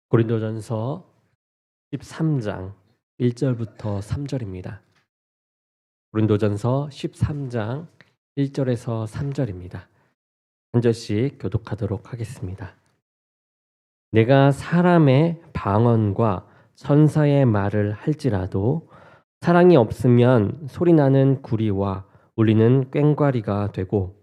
고린도전서 13장 1절부터 3절입니다. 고린도전서 13장 1절에서 3절입니다. 한 절씩 교독하도록 하겠습니다. 내가 사람의 방언과 천사의 말을 할지라도 사랑이 없으면 소리나는 구리와 울리는 꽹과리가 되고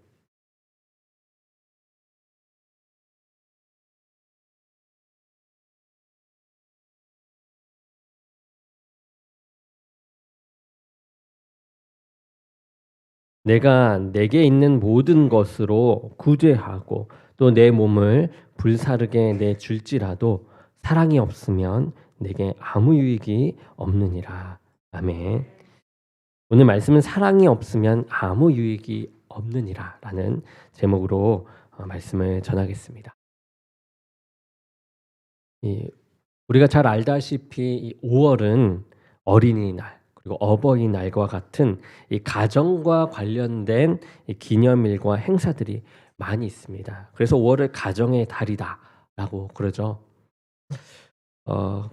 내가 내게 있는 모든 것으로 구제하고 또 내 몸을 불사르게 내줄지라도 사랑이 없으면 내게 아무 유익이 없느니라. 아멘. 오늘 말씀은 사랑이 없으면 아무 유익이 없느니라 라는 제목으로 말씀을 전하겠습니다. 우리가 잘 알다시피 5월은 어린이날 그리고 어버이날과 같은 이 가정과 관련된 이 기념일과 행사들이 많이 있습니다. 그래서 5월을 가정의 달이다라고 그러죠.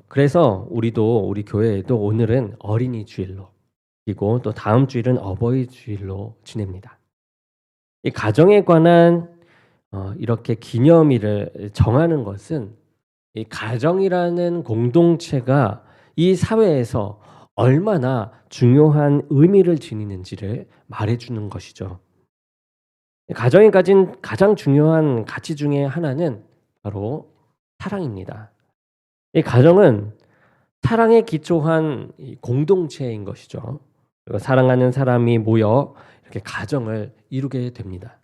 그래서 우리 교회에도 오늘은 어린이 주일로 그리고 또 다음 주일은 어버이 주일로 지냅니다. 이 가정에 관한 이렇게 기념일을 정하는 것은 이 가정이라는 공동체가 이 사회에서 얼마나 중요한 의미를 지니는지를 말해주는 것이죠. 가정이 가진 가장 중요한 가치 중에 하나는 바로 사랑입니다. 이 가정은 사랑에 기초한 공동체인 것이죠. 그리고 사랑하는 사람이 모여 이렇게 가정을 이루게 됩니다.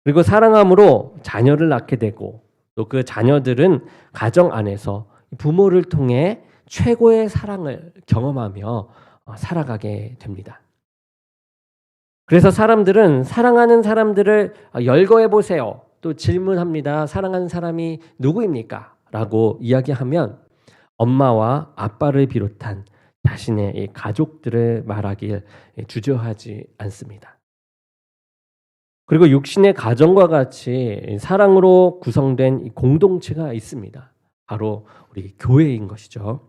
그리고 사랑함으로 자녀를 낳게 되고 또 그 자녀들은 가정 안에서 부모를 통해 최고의 사랑을 경험하며 살아가게 됩니다. 그래서 사람들은 사랑하는 사람들을 열거해 보세요. 또 질문합니다. 사랑하는 사람이 누구입니까? 라고 이야기하면 엄마와 아빠를 비롯한 자신의 가족들을 말하길 주저하지 않습니다. 그리고 육신의 가정과 같이 사랑으로 구성된 공동체가 있습니다. 바로 우리 교회인 것이죠.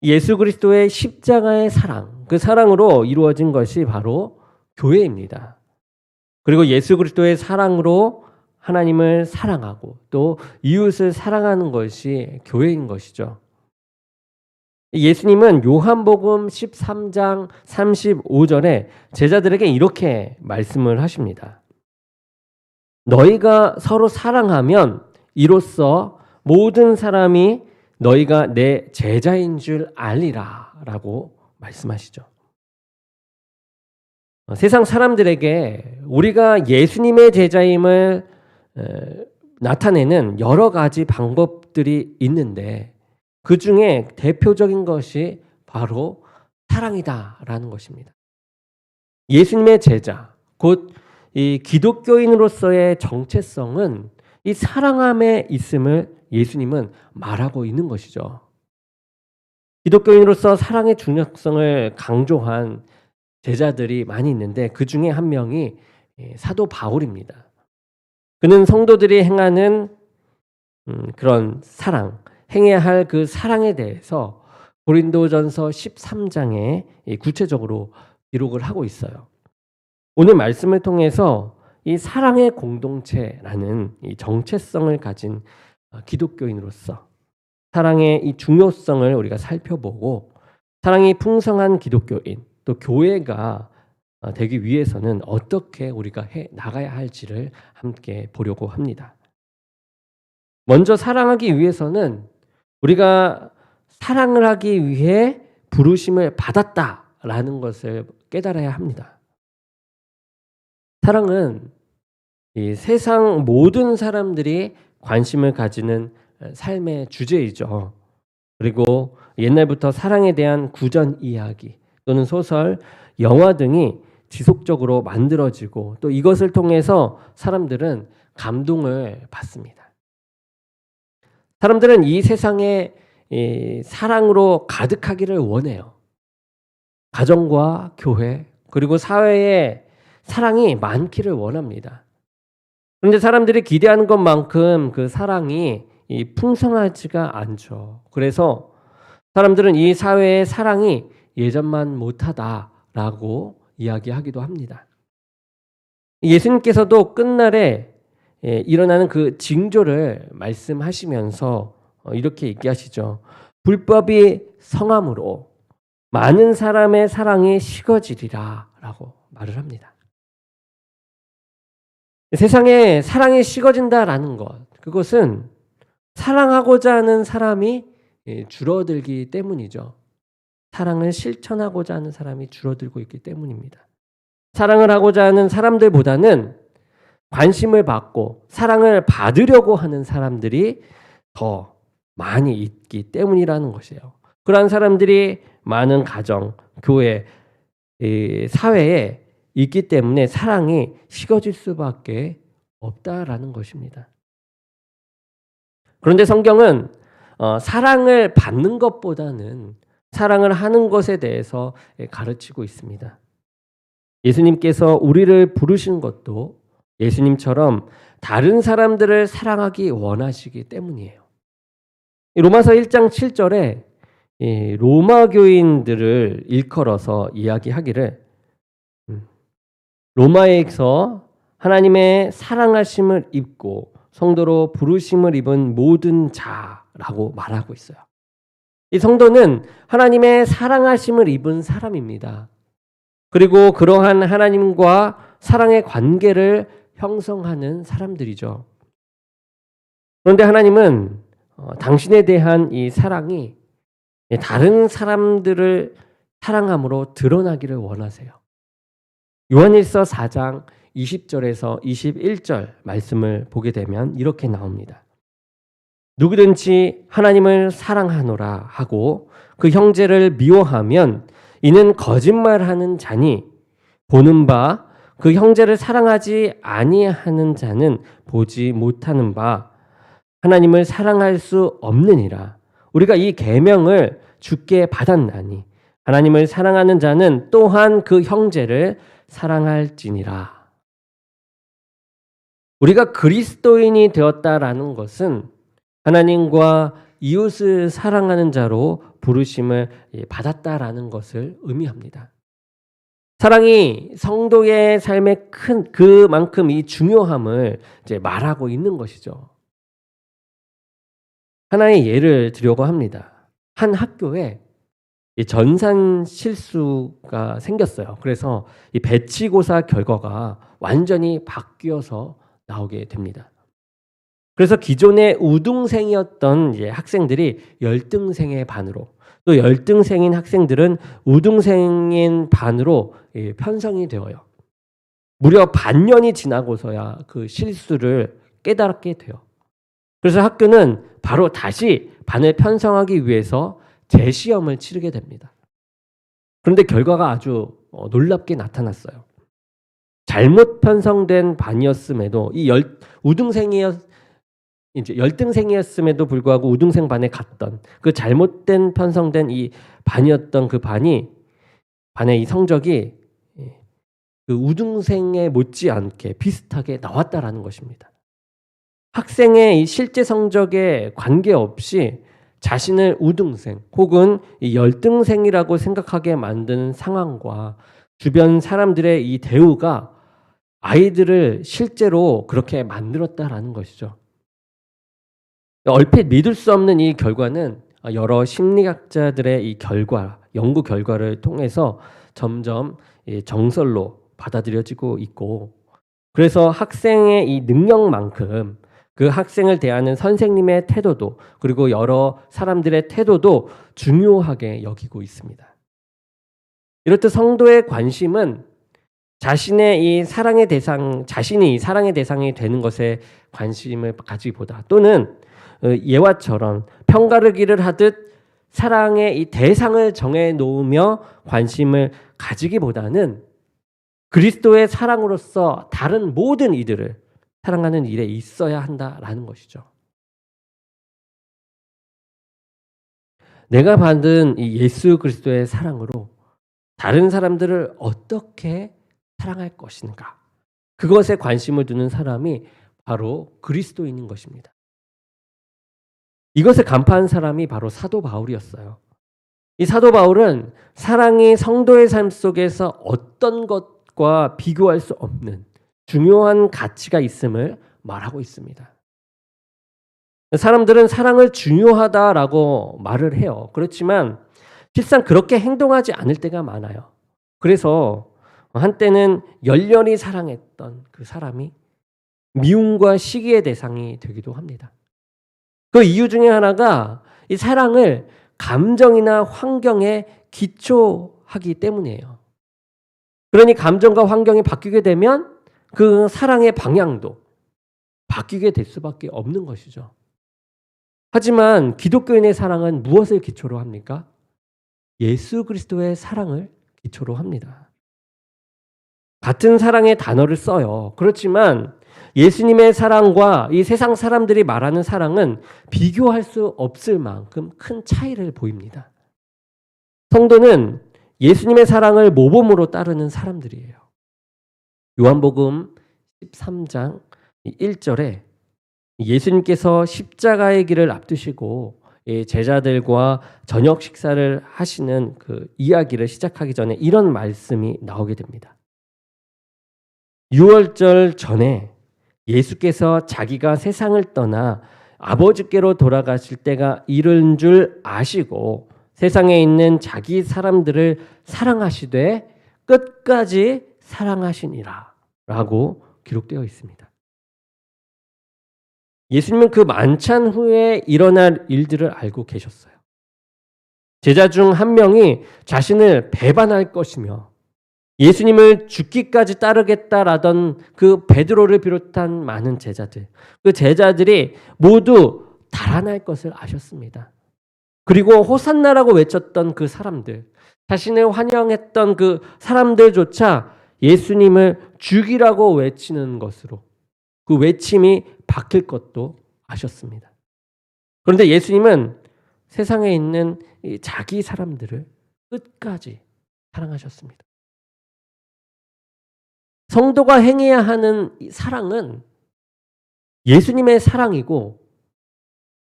예수 그리스도의 십자가의 사랑, 그 사랑으로 이루어진 것이 바로 교회입니다. 그리고 예수 그리스도의 사랑으로 하나님을 사랑하고 또 이웃을 사랑하는 것이 교회인 것이죠. 예수님은 요한복음 13장 35절에 제자들에게 이렇게 말씀을 하십니다. 너희가 서로 사랑하면 이로써 모든 사람이 너희가 내 제자인 줄 알리라 라고 말씀하시죠. 세상 사람들에게 우리가 예수님의 제자임을 나타내는 여러 가지 방법들이 있는데 그 중에 대표적인 것이 바로 사랑이다라는 것입니다. 예수님의 제자, 곧 이 기독교인으로서의 정체성은 이 사랑함에 있음을 예수님은 말하고 있는 것이죠. 기독교인으로서 사랑의 중요성을 강조한 제자들이 많이 있는데 그 중에 한 명이 사도 바울입니다. 그는 성도들이 행하는 그런 사랑, 행해야 할 그 사랑에 대해서 고린도전서 13장에 구체적으로 기록을 하고 있어요. 오늘 말씀을 통해서 이 사랑의 공동체라는 이 정체성을 가진 기독교인으로서 사랑의 이 중요성을 우리가 살펴보고 사랑이 풍성한 기독교인 또 교회가 되기 위해서는 어떻게 우리가 해 나가야 할지를 함께 보려고 합니다. 먼저 사랑하기 위해서는 우리가 사랑을 하기 위해 부르심을 받았다라는 것을 깨달아야 합니다. 사랑은 이 세상 모든 사람들이 관심을 가지는 삶의 주제이죠. 그리고 옛날부터 사랑에 대한 구전 이야기 또는 소설, 영화 등이 지속적으로 만들어지고 또 이것을 통해서 사람들은 감동을 받습니다. 사람들은 이 세상에 사랑으로 가득하기를 원해요. 가정과 교회 그리고 사회에 사랑이 많기를 원합니다. 그런데 사람들이 기대하는 것만큼 그 사랑이 이 풍성하지가 않죠. 그래서 사람들은 이 사회의 사랑이 예전만 못하다라고 이야기하기도 합니다. 예수님께서도 끝날에 일어나는 그 징조를 말씀하시면서 이렇게 얘기하시죠. 불법이 성함으로 많은 사람의 사랑이 식어지리라 라고 말을 합니다. 세상에 사랑이 식어진다라는 것, 그것은 사랑하고자 하는 사람이 줄어들기 때문이죠. 사랑을 실천하고자 하는 사람이 줄어들고 있기 때문입니다. 사랑을 하고자 하는 사람들보다는 관심을 받고 사랑을 받으려고 하는 사람들이 더 많이 있기 때문이라는 것이에요. 그러한 사람들이 많은 가정, 교회, 사회에 있기 때문에 사랑이 식어질 수밖에 없다라는 것입니다. 그런데 성경은 사랑을 받는 것보다는 사랑을 하는 것에 대해서 가르치고 있습니다. 예수님께서 우리를 부르신 것도 예수님처럼 다른 사람들을 사랑하기 원하시기 때문이에요. 로마서 1장 7절에 로마 교인들을 일컬어서 이야기하기를 로마에서 하나님의 사랑하심을 입고 성도로 부르심을 입은 모든 자라고 말하고 있어요. 이 성도는 하나님의 사랑하심을 입은 사람입니다. 그리고 그러한 하나님과 사랑의 관계를 형성하는 사람들이죠. 그런데 하나님은 당신에 대한 이 사랑이 다른 사람들을 사랑함으로 드러나기를 원하세요. 요한일서 4장 20절에서 21절 말씀을 보게 되면 이렇게 나옵니다. 누구든지 하나님을 사랑하노라 하고 그 형제를 미워하면 이는 거짓말하는 자니 보는 바 그 형제를 사랑하지 아니하는 자는 보지 못하는 바 하나님을 사랑할 수 없느니라. 우리가 이 계명을 주께 받았나니 하나님을 사랑하는 자는 또한 그 형제를 사랑할지니라. 우리가 그리스도인이 되었다라는 것은 하나님과 이웃을 사랑하는 자로 부르심을 받았다라는 것을 의미합니다. 사랑이 성도의 삶의 큰 그만큼 이 중요함을 이제 말하고 있는 것이죠. 하나의 예를 들려고 합니다. 한 학교에 전산 실수가 생겼어요. 그래서 이 배치고사 결과가 완전히 바뀌어서 나오게 됩니다. 그래서 기존의 우등생이었던 학생들이 열등생의 반으로, 또 열등생인 학생들은 우등생인 반으로 편성이 되어요. 무려 반년이 지나고서야 그 실수를 깨닫게 돼요. 그래서 학교는 바로 다시 반을 편성하기 위해서 재시험을 치르게 됩니다. 그런데 결과가 아주 놀랍게 나타났어요. 잘못 편성된 반이었음에도 이제 열등생이었음에도 불구하고 우등생 반에 갔던 그 잘못된 편성된 이 반이었던 그 반의 이 성적이 그 우등생에 못지않게 비슷하게 나왔다라는 것입니다. 학생의 이 실제 성적에 관계없이 자신을 우등생 혹은 열등생이라고 생각하게 만드는 상황과 주변 사람들의 이 대우가 아이들을 실제로 그렇게 만들었다라는 것이죠. 얼핏 믿을 수 없는 이 결과는 여러 심리학자들의 이 연구 결과를 통해서 점점 정설로 받아들여지고 있고, 그래서 학생의 이 능력만큼 그 학생을 대하는 선생님의 태도도, 그리고 여러 사람들의 태도도 중요하게 여기고 있습니다. 이렇듯 성도의 관심은 자신이 이 사랑의 대상이 되는 것에 관심을 가지기보다, 또는 예화처럼 편가르기를 하듯 사랑의 이 대상을 정해 놓으며 관심을 가지기보다는 그리스도의 사랑으로서 다른 모든 이들을 사랑하는 일에 있어야 한다라는 것이죠. 내가 받은 이 예수 그리스도의 사랑으로 다른 사람들을 어떻게 사랑할 것인가, 그것에 관심을 두는 사람이 바로 그리스도인인 것입니다. 이것을 간파한 사람이 바로 사도 바울이었어요. 이 사도 바울은 사랑이 성도의 삶 속에서 어떤 것과 비교할 수 없는 중요한 가치가 있음을 말하고 있습니다. 사람들은 사랑을 중요하다라고 말을 해요. 그렇지만 실상 그렇게 행동하지 않을 때가 많아요. 그래서 한때는 열렬히 사랑했던 그 사람이 미움과 시기의 대상이 되기도 합니다. 그 이유 중에 하나가 이 사랑을 감정이나 환경에 기초하기 때문이에요. 그러니 감정과 환경이 바뀌게 되면 그 사랑의 방향도 바뀌게 될 수밖에 없는 것이죠. 하지만 기독교인의 사랑은 무엇을 기초로 합니까? 예수 그리스도의 사랑을 기초로 합니다. 같은 사랑의 단어를 써요. 그렇지만 예수님의 사랑과 이 세상 사람들이 말하는 사랑은 비교할 수 없을 만큼 큰 차이를 보입니다. 성도는 예수님의 사랑을 모범으로 따르는 사람들이에요. 요한복음 13장 1절에 예수님께서 십자가의 길을 앞두시고 제자들과 저녁 식사를 하시는 그 이야기를 시작하기 전에 이런 말씀이 나오게 됩니다. 유월절 전에 예수께서 자기가 세상을 떠나 아버지께로 돌아가실 때가 이른 줄 아시고 세상에 있는 자기 사람들을 사랑하시되 끝까지 사랑하시니라 라고 기록되어 있습니다. 예수님은 그 만찬 후에 일어날 일들을 알고 계셨어요. 제자 중 한 명이 자신을 배반할 것이며 예수님을 죽기까지 따르겠다라던 그 베드로를 비롯한 많은 제자들, 그 제자들이 모두 달아날 것을 아셨습니다. 그리고 호산나라고 외쳤던 그 사람들, 자신을 환영했던 그 사람들조차 예수님을 죽이라고 외치는 것으로 그 외침이 바뀔 것도 아셨습니다. 그런데 예수님은 세상에 있는 자기 사람들을 끝까지 사랑하셨습니다. 성도가 행해야 하는 사랑은 예수님의 사랑이고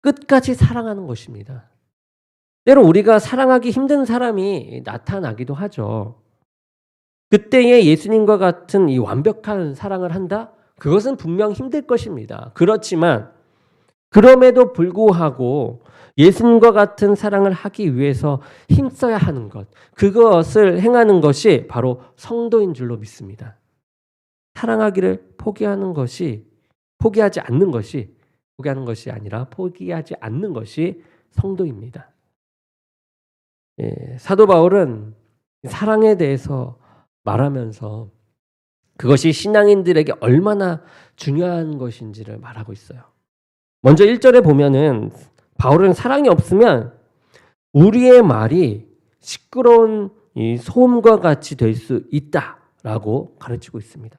끝까지 사랑하는 것입니다. 때로 우리가 사랑하기 힘든 사람이 나타나기도 하죠. 그때에 예수님과 같은 이 완벽한 사랑을 한다? 그것은 분명 힘들 것입니다. 그렇지만 그럼에도 불구하고 예수님과 같은 사랑을 하기 위해서 힘써야 하는 것, 그것을 행하는 것이 바로 성도인 줄로 믿습니다. 사랑하기를 포기하는 것이 포기하지 않는 것이 아니라 포기하지 않는 것이 성도입니다. 사도 바울은 사랑에 대해서 말하면서 그것이 신앙인들에게 얼마나 중요한 것인지를 말하고 있어요. 먼저 1절에 보면은 바울은 사랑이 없으면 우리의 말이 시끄러운 이 소음과 같이 될 수 있다라고 가르치고 있습니다.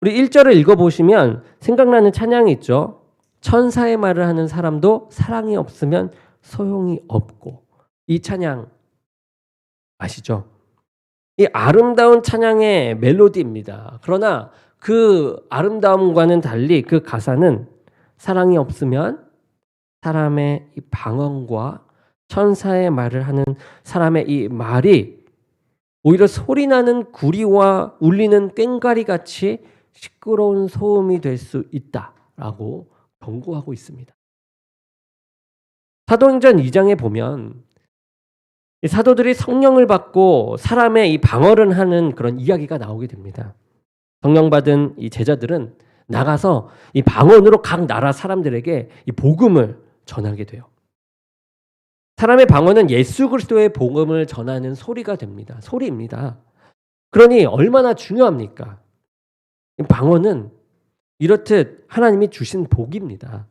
우리 1절을 읽어보시면 생각나는 찬양이 있죠. 천사의 말을 하는 사람도 사랑이 없으면 소용이 없고, 이 찬양 아시죠? 이 아름다운 찬양의 멜로디입니다. 그러나 그 아름다움과는 달리 그 가사는 사랑이 없으면 사람의 이 방언과 천사의 말을 하는 사람의 이 말이 오히려 소리나는 구리와 울리는 꽹과리 같이 시끄러운 소음이 될 수 있다라고 경고하고 있습니다. 사도행전 2장에 보면 사도들이 성령을 받고 사람의 이 방언을 하는 그런 이야기가 나오게 됩니다. 성령 받은 이 제자들은 나가서 이 방언으로 각 나라 사람들에게 이 복음을 전하게 돼요. 사람의 방언은 예수 그리스도의 복음을 전하는 소리가 됩니다. 소리입니다. 그러니 얼마나 중요합니까? 방언은 이렇듯 하나님이 주신 복입니다.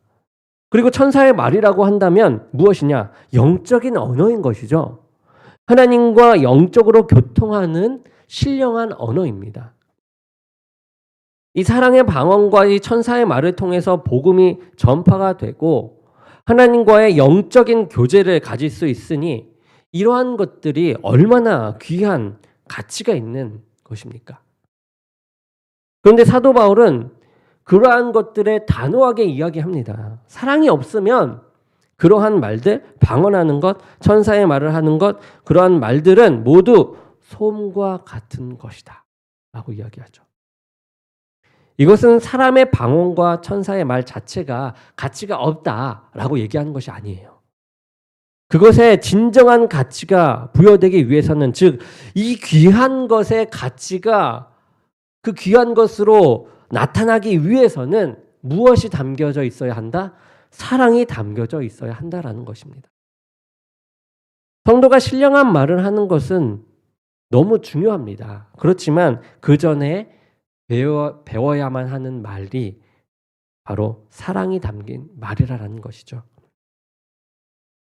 그리고 천사의 말이라고 한다면 무엇이냐? 영적인 언어인 것이죠. 하나님과 영적으로 교통하는 신령한 언어입니다. 이 사랑의 방언과 이 천사의 말을 통해서 복음이 전파가 되고 하나님과의 영적인 교제를 가질 수 있으니 이러한 것들이 얼마나 귀한 가치가 있는 것입니까? 그런데 사도 바울은 그러한 것들에 단호하게 이야기합니다. 사랑이 없으면 그러한 말들, 방언하는 것, 천사의 말을 하는 것, 그러한 말들은 모두 소음과 같은 것이다 라고 이야기하죠. 이것은 사람의 방언과 천사의 말 자체가 가치가 없다라고 얘기하는 것이 아니에요. 그것에 진정한 가치가 부여되기 위해서는, 즉 이 귀한 것의 가치가 그 귀한 것으로 나타나기 위해서는 무엇이 담겨져 있어야 한다? 사랑이 담겨져 있어야 한다라는 것입니다. 성도가 신령한 말을 하는 것은 너무 중요합니다. 그렇지만 그 전에 배워야만 하는 말이 바로 사랑이 담긴 말이라는 것이죠.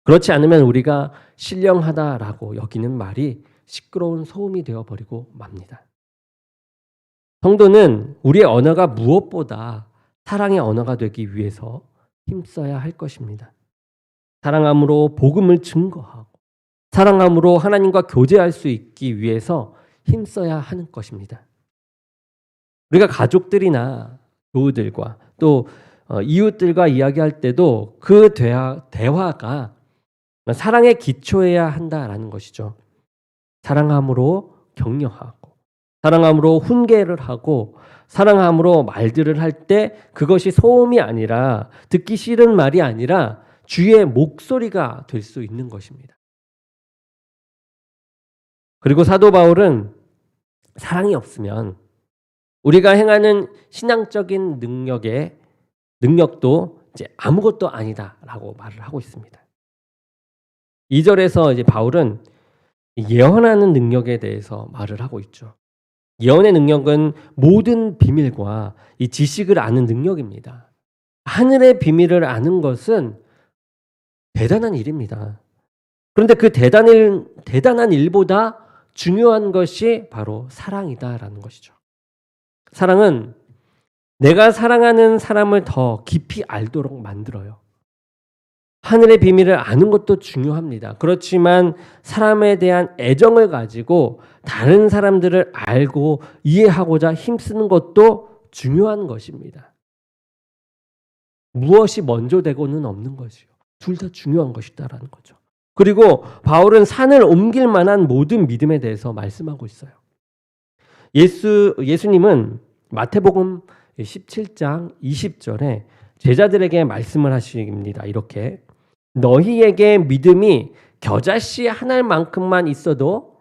그렇지 않으면 우리가 신령하다라고 여기는 말이 시끄러운 소음이 되어버리고 맙니다. 성도는 우리의 언어가 무엇보다 사랑의 언어가 되기 위해서 힘써야 할 것입니다. 사랑함으로 복음을 증거하고 사랑함으로 하나님과 교제할 수 있기 위해서 힘써야 하는 것입니다. 우리가 가족들이나 교우들과 또 이웃들과 이야기할 때도 그 대화가 사랑에 기초해야 한다라는 것이죠. 사랑함으로 격려하고 사랑함으로 훈계를 하고 사랑함으로 말들을 할 때 그것이 소음이 아니라 듣기 싫은 말이 아니라 주의 목소리가 될 수 있는 것입니다. 그리고 사도 바울은 사랑이 없으면 우리가 행하는 신앙적인 능력도 이제 아무것도 아니다라고 말을 하고 있습니다. 2절에서 이제 바울은 예언하는 능력에 대해서 말을 하고 있죠. 예언의 능력은 모든 비밀과 이 지식을 아는 능력입니다. 하늘의 비밀을 아는 것은 대단한 일입니다. 그런데 그 대단한 일보다 중요한 것이 바로 사랑이다라는 것이죠. 사랑은 내가 사랑하는 사람을 더 깊이 알도록 만들어요. 하늘의 비밀을 아는 것도 중요합니다. 그렇지만 사람에 대한 애정을 가지고 다른 사람들을 알고 이해하고자 힘쓰는 것도 중요한 것입니다. 무엇이 먼저 되고는 없는 것이요. 둘 다 중요한 것이다라는 거죠. 그리고 바울은 산을 옮길 만한 모든 믿음에 대해서 말씀하고 있어요. 예수님은 마태복음 17장 20절에 제자들에게 말씀을 하십니다. 이렇게 너희에게 믿음이 겨자씨 하나만큼만 있어도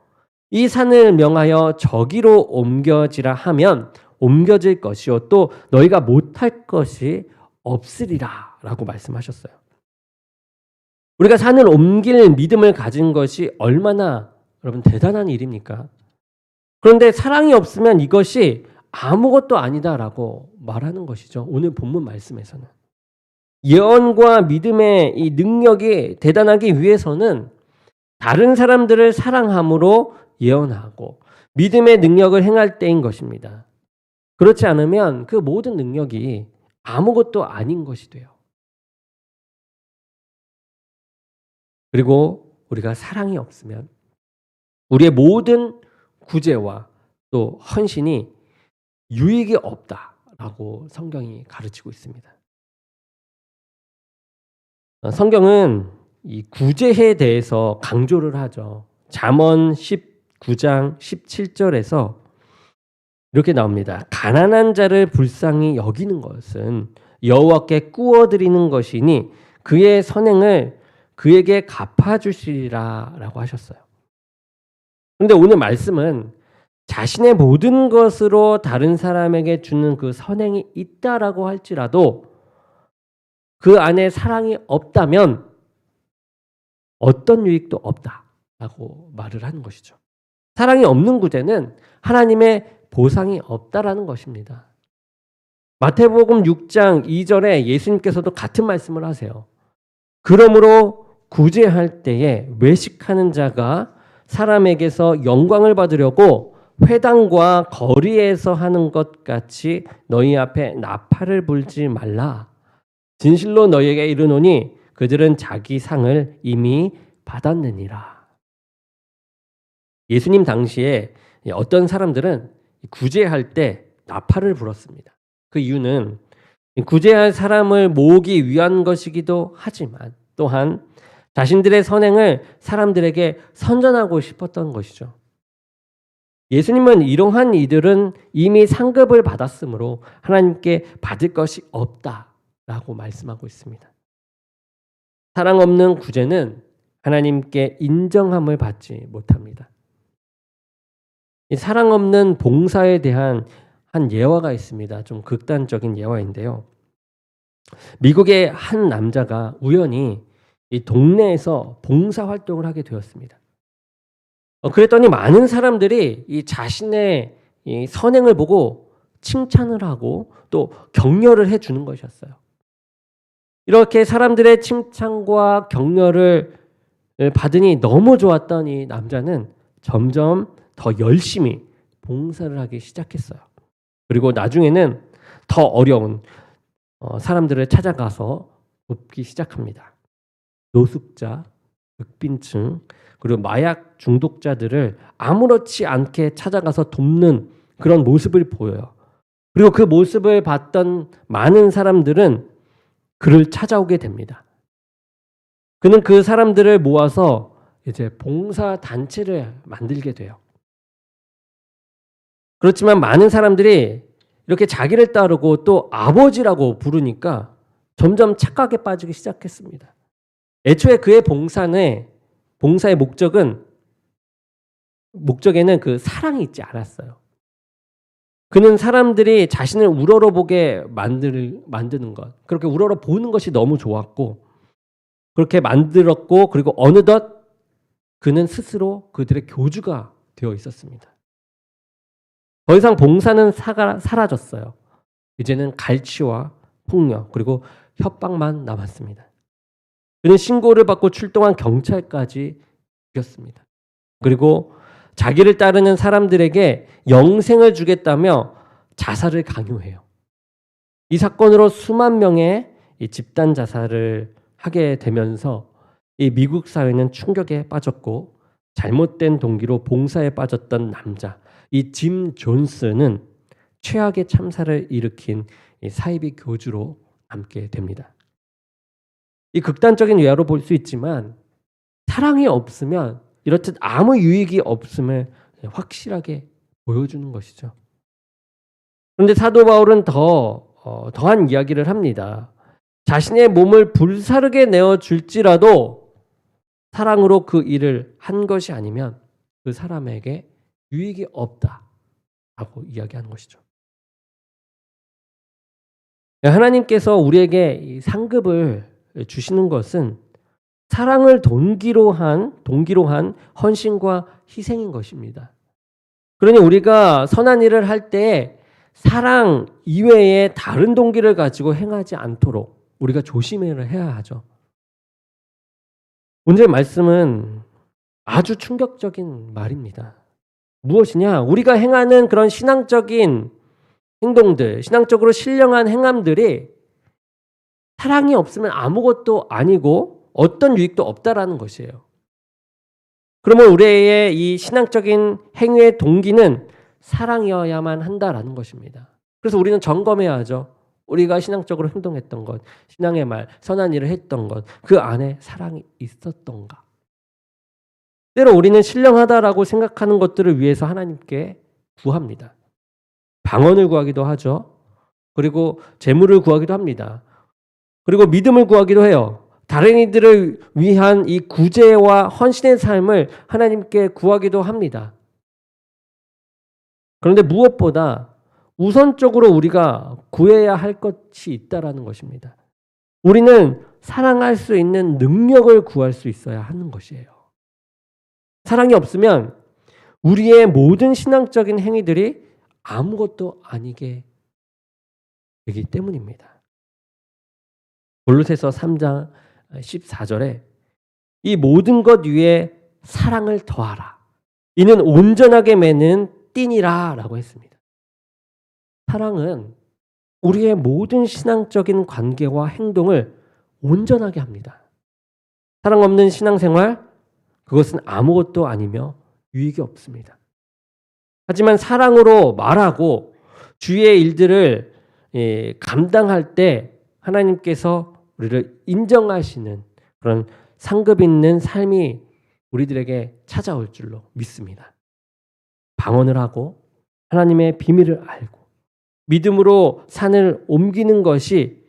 이 산을 명하여 저기로 옮겨지라 하면 옮겨질 것이요 또 너희가 못할 것이 없으리라 라고 말씀하셨어요. 우리가 산을 옮길 믿음을 가진 것이 얼마나 여러분 대단한 일입니까? 그런데 사랑이 없으면 이것이 아무것도 아니다라고 말하는 것이죠. 오늘 본문 말씀에서는. 예언과 믿음의 이 능력이 대단하기 위해서는 다른 사람들을 사랑함으로 예언하고 믿음의 능력을 행할 때인 것입니다. 그렇지 않으면 그 모든 능력이 아무것도 아닌 것이 돼요. 그리고 우리가 사랑이 없으면 우리의 모든 구제와 또 헌신이 유익이 없다라고 성경이 가르치고 있습니다. 성경은 이 구제에 대해서 강조를 하죠. 잠언 19장 17절에서 이렇게 나옵니다. 가난한 자를 불쌍히 여기는 것은 여호와께 꾸어드리는 것이니 그의 선행을 그에게 갚아주시리라 라고 하셨어요. 그런데 오늘 말씀은 자신의 모든 것으로 다른 사람에게 주는 그 선행이 있다라고 할지라도 그 안에 사랑이 없다면 어떤 유익도 없다라고 말을 하는 것이죠. 사랑이 없는 구제는 하나님의 보상이 없다라는 것입니다. 마태복음 6장 2절에 예수님께서도 같은 말씀을 하세요. 그러므로 구제할 때에 외식하는 자가 사람에게서 영광을 받으려고 회당과 거리에서 하는 것 같이 너희 앞에 나팔을 불지 말라. 진실로 너희에게 이르노니 그들은 자기 상을 이미 받았느니라. 예수님 당시에 어떤 사람들은 구제할 때 나팔을 불었습니다. 그 이유는 구제할 사람을 모으기 위한 것이기도 하지만 또한 자신들의 선행을 사람들에게 선전하고 싶었던 것이죠. 예수님은 이러한 이들은 이미 상급을 받았으므로 하나님께 받을 것이 없다라고 말씀하고 있습니다. 사랑 없는 구제는 하나님께 인정함을 받지 못합니다. 이 사랑 없는 봉사에 대한 한 예화가 있습니다. 좀 극단적인 예화인데요. 미국의 한 남자가 우연히 이 동네에서 봉사 활동을 하게 되었습니다. 그랬더니 많은 사람들이 이 자신의 이 선행을 보고 칭찬을 하고 또 격려를 해주는 것이었어요. 이렇게 사람들의 칭찬과 격려를 받으니 너무 좋았던 이 남자는 점점 더 열심히 봉사를 하기 시작했어요. 그리고 나중에는 더 어려운 사람들을 찾아가서 돕기 시작합니다. 노숙자, 극빈층, 그리고 마약 중독자들을 아무렇지 않게 찾아가서 돕는 그런 모습을 보여요. 그리고 그 모습을 봤던 많은 사람들은 그를 찾아오게 됩니다. 그는 그 사람들을 모아서 이제 봉사 단체를 만들게 돼요. 그렇지만 많은 사람들이 이렇게 자기를 따르고 또 아버지라고 부르니까 점점 착각에 빠지기 시작했습니다. 애초에 그의 봉사의 목적에는 그 사랑이 있지 않았어요. 그는 사람들이 자신을 우러러보게 만드는 것, 그렇게 우러러보는 것이 너무 좋았고 그렇게 만들었고, 그리고 어느덧 그는 스스로 그들의 교주가 되어 있었습니다. 더 이상 봉사는 사라졌어요. 이제는 갈취와 폭력 그리고 협박만 남았습니다. 그는 신고를 받고 출동한 경찰까지 이겼습니다. 그리고 자기를 따르는 사람들에게 영생을 주겠다며 자살을 강요해요. 이 사건으로 수만 명의 이 집단 자살을 하게 되면서 이 미국 사회는 충격에 빠졌고, 잘못된 동기로 봉사에 빠졌던 남자, 이 짐 존스는 최악의 참사를 일으킨 이 사이비 교주로 남게 됩니다. 이 극단적인 예화로 볼 수 있지만 사랑이 없으면 이렇듯 아무 유익이 없음을 확실하게 보여주는 것이죠. 그런데 사도 바울은 더한 이야기를 합니다. 자신의 몸을 불사르게 내어줄지라도 사랑으로 그 일을 한 것이 아니면 그 사람에게 유익이 없다라고 이야기하는 것이죠. 하나님께서 우리에게 이 상급을 주시는 것은 사랑을 동기로 한 헌신과 희생인 것입니다. 그러니 우리가 선한 일을 할 때 사랑 이외에 다른 동기를 가지고 행하지 않도록 우리가 조심을 해야 하죠. 오늘 말씀은 아주 충격적인 말입니다. 무엇이냐? 우리가 행하는 그런 신앙적인 행동들, 신앙적으로 신령한 행함들이 사랑이 없으면 아무것도 아니고 어떤 유익도 없다라는 것이에요. 그러면 우리의 이 신앙적인 행위의 동기는 사랑이어야만 한다라는 것입니다. 그래서 우리는 점검해야 하죠. 우리가 신앙적으로 행동했던 것, 신앙의 말, 선한 일을 했던 것, 그 안에 사랑이 있었던가. 때로 우리는 신령하다라고 생각하는 것들을 위해서 하나님께 구합니다. 방언을 구하기도 하죠. 그리고 재물을 구하기도 합니다. 그리고 믿음을 구하기도 해요. 다른 이들을 위한 이 구제와 헌신의 삶을 하나님께 구하기도 합니다. 그런데 무엇보다 우선적으로 우리가 구해야 할 것이 있다라는 것입니다. 우리는 사랑할 수 있는 능력을 구할 수 있어야 하는 것이에요. 사랑이 없으면 우리의 모든 신앙적인 행위들이 아무것도 아니게 되기 때문입니다. 골로새서 3장 14절에 이 모든 것 위에 사랑을 더하라. 이는 온전하게 맺는 띠니라 라고 했습니다. 사랑은 우리의 모든 신앙적인 관계와 행동을 온전하게 합니다. 사랑 없는 신앙생활, 그것은 아무것도 아니며 유익이 없습니다. 하지만 사랑으로 말하고 주위의 일들을 감당할 때 하나님께서 우리를 인정하시는 그런 상급 있는 삶이 우리들에게 찾아올 줄로 믿습니다. 방언을 하고 하나님의 비밀을 알고 믿음으로 산을 옮기는 것이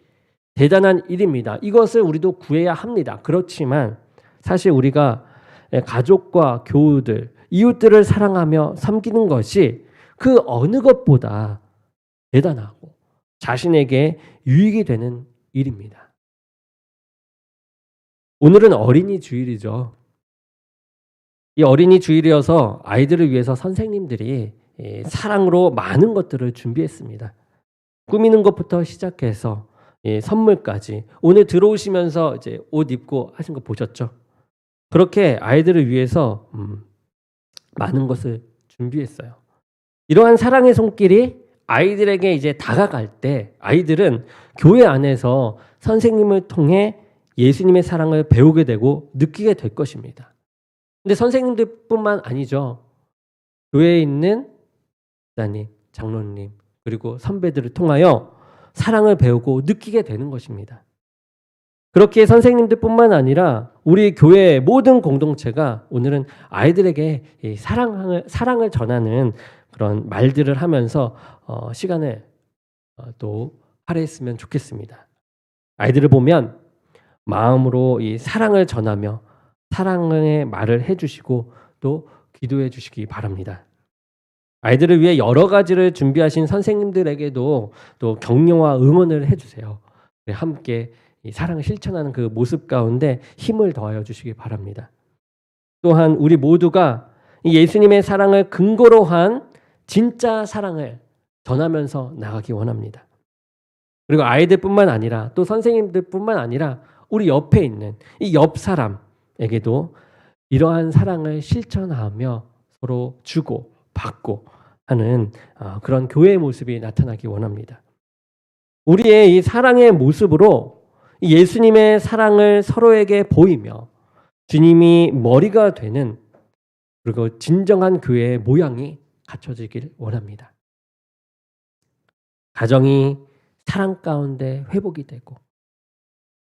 대단한 일입니다. 이것을 우리도 구해야 합니다. 그렇지만 사실 우리가 가족과 교우들, 이웃들을 사랑하며 섬기는 것이 그 어느 것보다 대단하고 자신에게 유익이 되는 일입니다. 오늘은 어린이 주일이죠. 이 어린이 주일이어서 아이들을 위해서 선생님들이 사랑으로 많은 것들을 준비했습니다. 꾸미는 것부터 시작해서 선물까지. 오늘 들어오시면서 이제 옷 입고 하신 거 보셨죠? 그렇게 아이들을 위해서 많은 것을 준비했어요. 이러한 사랑의 손길이 아이들에게 이제 다가갈 때 아이들은 교회 안에서 선생님을 통해 예수님의 사랑을 배우게 되고 느끼게 될 것입니다. 근데 선생님들뿐만 아니죠. 교회에 있는 목사님, 장로님, 그리고 선배들을 통하여 사랑을 배우고 느끼게 되는 것입니다. 그렇게 선생님들뿐만 아니라 우리 교회의 모든 공동체가 오늘은 아이들에게 이 사랑을 전하는 그런 말들을 하면서 시간을 또 할애했으면 좋겠습니다. 아이들을 보면 마음으로 이 사랑을 전하며 사랑의 말을 해주시고 또 기도해 주시기 바랍니다. 아이들을 위해 여러 가지를 준비하신 선생님들에게도 또 격려와 응원을 해주세요. 함께 이 사랑을 실천하는 그 모습 가운데 힘을 더하여 주시기 바랍니다. 또한 우리 모두가 이 예수님의 사랑을 근거로 한 진짜 사랑을 전하면서 나가기 원합니다. 그리고 아이들뿐만 아니라 또 선생님들뿐만 아니라 우리 옆에 있는 이 옆 사람에게도 이러한 사랑을 실천하며 서로 주고 받고 하는 그런 교회의 모습이 나타나기 원합니다. 우리의 이 사랑의 모습으로 예수님의 사랑을 서로에게 보이며 주님이 머리가 되는 그리고 진정한 교회의 모양이 갖춰지길 원합니다. 가정이 사랑 가운데 회복이 되고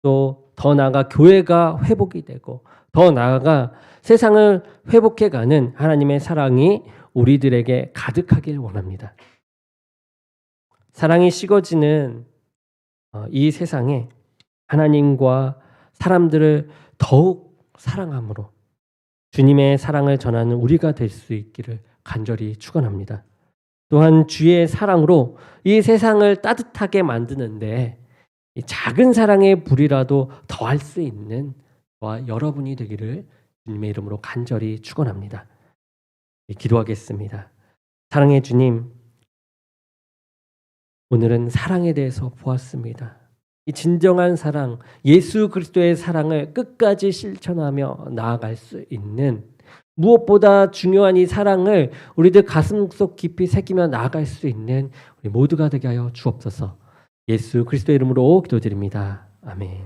또 더 나아가 교회가 회복이 되고 더 나아가 세상을 회복해가는 하나님의 사랑이 우리들에게 가득하길 원합니다. 사랑이 식어지는 이 세상에 하나님과 사람들을 더욱 사랑함으로 주님의 사랑을 전하는 우리가 될 수 있기를 간절히 축원합니다. 또한 주의 사랑으로 이 세상을 따뜻하게 만드는데 이 작은 사랑의 불이라도 더할 수 있는 저와 여러분이 되기를 주님의 이름으로 간절히 축원합니다. 기도하겠습니다. 사랑의 주님, 오늘은 사랑에 대해서 보았습니다. 이 진정한 사랑, 예수 그리스도의 사랑을 끝까지 실천하며 나아갈 수 있는 무엇보다 중요한 이 사랑을 우리들 가슴속 깊이 새기며 나아갈 수 있는 우리 모두가 되게 하여 주옵소서. 예수 그리스도의 이름으로 기도드립니다. 아멘.